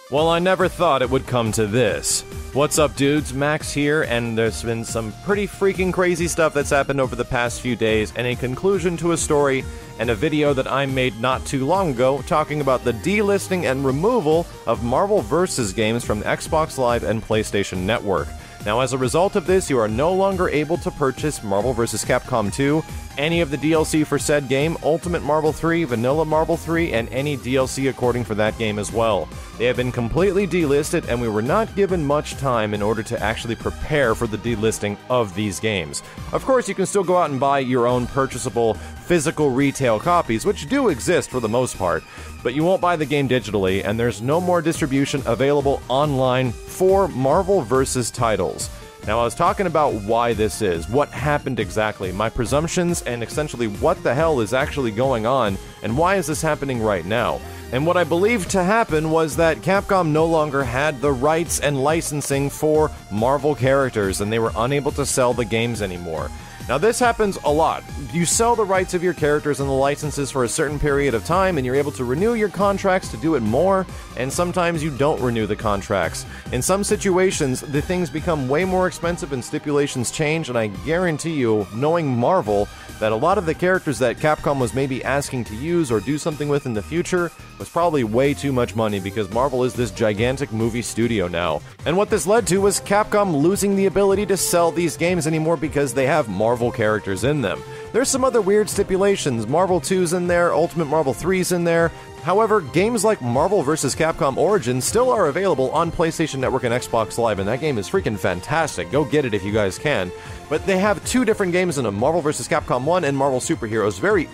Well, I never thought it would come to this. What's up, dudes? Max here, and there's been some pretty freaking crazy stuff that's happened over the past few days, and a conclusion to a story and a video that I made not too long ago talking about the delisting and removal of Marvel vs. games from the Xbox Live and PlayStation Network. Now, as a result of this, you are no longer able to purchase Marvel vs. Capcom 2, any of the DLC for said game, Ultimate Marvel 3, Vanilla Marvel 3, and any DLC according for that game as well. They have been completely delisted, and we were not given much time in order to actually prepare for the delisting of these games. Of course, you can still go out and buy your own purchasable physical retail copies, which do exist for the most part, but you won't buy the game digitally, and there's no more distribution available online for Marvel vs. titles. Now, I was talking about why this is, what happened exactly, my presumptions, and essentially what the hell is actually going on, and why is this happening right now. And what I believed to happen was that Capcom no longer had the rights and licensing for Marvel characters, and they were unable to sell the games anymore. Now, this happens a lot. You sell the rights of your characters and the licenses for a certain period of time, and you're able to renew your contracts to do it more, and sometimes you don't renew the contracts. In some situations, the things become way more expensive and stipulations change, and I guarantee you, knowing Marvel, that a lot of the characters that Capcom was maybe asking to use or do something with in the future was probably way too much money, because Marvel is this gigantic movie studio now. And what this led to was Capcom losing the ability to sell these games anymore because they have Marvel characters in them. There's some other weird stipulations. Marvel 2's in there, Ultimate Marvel 3's in there. However, games like Marvel vs. Capcom Origins still are available on PlayStation Network and Xbox Live, and that game is freaking fantastic. Go get it if you guys can. But they have two different games in them, Marvel vs. Capcom 1 and Marvel Superheroes. Very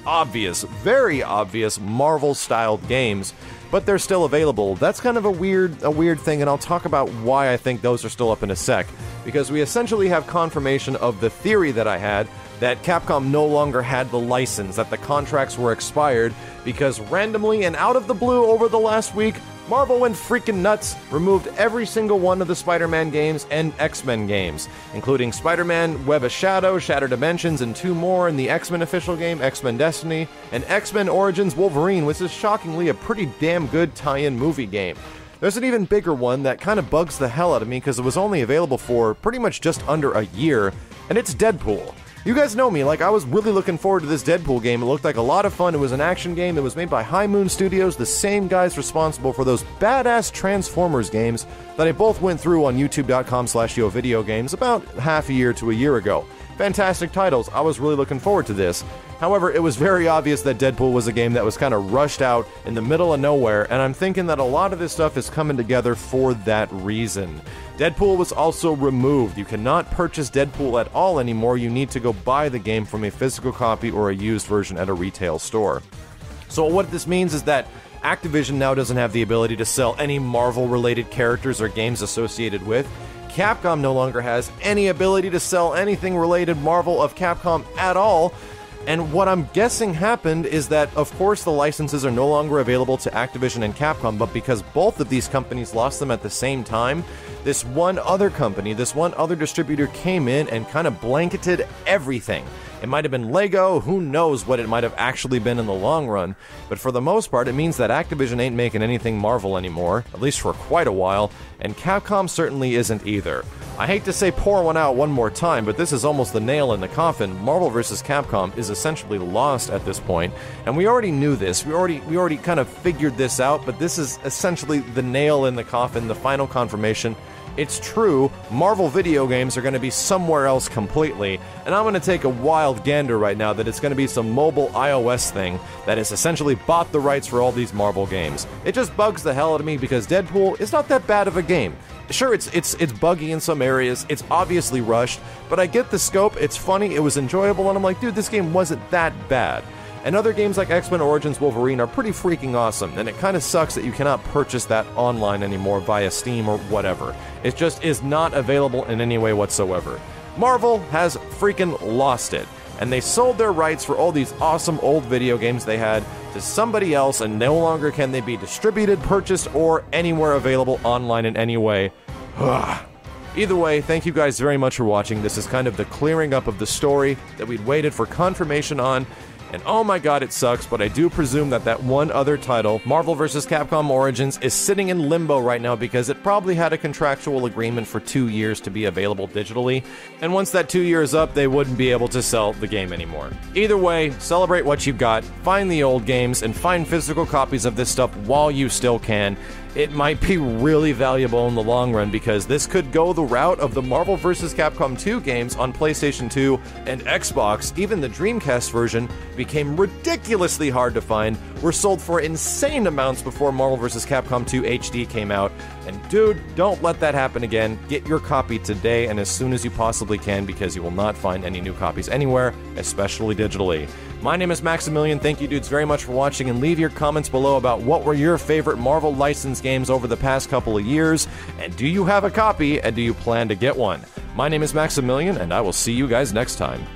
obvious Marvel-styled games, but they're still available. That's kind of a weird thing, and I'll talk about why I think those are still up in a sec. Because we essentially have confirmation of the theory that I had, that Capcom no longer had the license, that the contracts were expired, because randomly and out of the blue over the last week, Marvel went freaking nuts, removed every single one of the Spider-Man games and X-Men games, including Spider-Man Web of Shadow, Shattered Dimensions, and two more in the X-Men official game, X-Men Destiny, and X-Men Origins Wolverine, which is shockingly a pretty damn good tie-in movie game. There's an even bigger one that kind of bugs the hell out of me because it was only available for pretty much just under a year, and it's Deadpool. You guys know me, I was really looking forward to this Deadpool game. It looked like a lot of fun. It was an action game. It was made by High Moon Studios, the same guys responsible for those badass Transformers games that I both went through on youtube.com/yovideogames about half a year to a year ago. Fantastic titles. I was really looking forward to this. However, it was very obvious that Deadpool was a game that was kind of rushed out in the middle of nowhere, and I'm thinking that a lot of this stuff is coming together for that reason. Deadpool was also removed. You cannot purchase Deadpool at all anymore. You need to go buy the game from a physical copy or a used version at a retail store. So what this means is that Activision now doesn't have the ability to sell any Marvel-related characters or games associated with. Capcom no longer has any ability to sell anything related Marvel of Capcom at all. And what I'm guessing happened is that, of course, the licenses are no longer available to Activision and Capcom, but because both of these companies lost them at the same time, this one other company, this one other distributor came in and kind of blanketed everything. It might have been Lego, who knows what it might have actually been in the long run, but for the most part, it means that Activision ain't making anything Marvel anymore, at least for quite a while, and Capcom certainly isn't either. I hate to say pour one out one more time, but this is almost the nail in the coffin. Marvel vs. Capcom is essentially lost at this point, and we already knew this. We already kind of figured this out, but this is essentially the nail in the coffin, the final confirmation. It's true, Marvel video games are going to be somewhere else completely, and I'm going to take a wild gander right now that it's going to be some mobile iOS thing that has essentially bought the rights for all these Marvel games. It just bugs the hell out of me because Deadpool is not that bad of a game. Sure, it's buggy in some areas, it's obviously rushed, but I get the scope, it's funny, it was enjoyable, and I'm like, dude, this game wasn't that bad. And other games like X-Men Origins Wolverine are pretty freaking awesome, and it kind of sucks that you cannot purchase that online anymore via Steam or whatever. It just is not available in any way whatsoever. Marvel has freaking lost it, and they sold their rights for all these awesome old video games they had to somebody else, and no longer can they be distributed, purchased, or anywhere available online in any way. Either way, thank you guys very much for watching. This is kind of the clearing up of the story that we'd waited for confirmation on. And oh my god, it sucks, but I do presume that that one other title, Marvel vs. Capcom Origins, is sitting in limbo right now because it probably had a contractual agreement for 2 years to be available digitally, and once that 2 years is up, they wouldn't be able to sell the game anymore. Either way, celebrate what you've got, find the old games, and find physical copies of this stuff while you still can. It might be really valuable in the long run because this could go the route of the Marvel vs. Capcom 2 games on PlayStation 2 and Xbox. Even the Dreamcast version became ridiculously hard to find, were sold for insane amounts before Marvel vs. Capcom 2 HD came out. And dude, don't let that happen again. Get your copy today and as soon as you possibly can because you will not find any new copies anywhere, especially digitally. My name is Maximilian, thank you dudes very much for watching, and leave your comments below about what were your favorite Marvel licensed games over the past couple of years, and do you have a copy, and do you plan to get one? My name is Maximilian, and I will see you guys next time.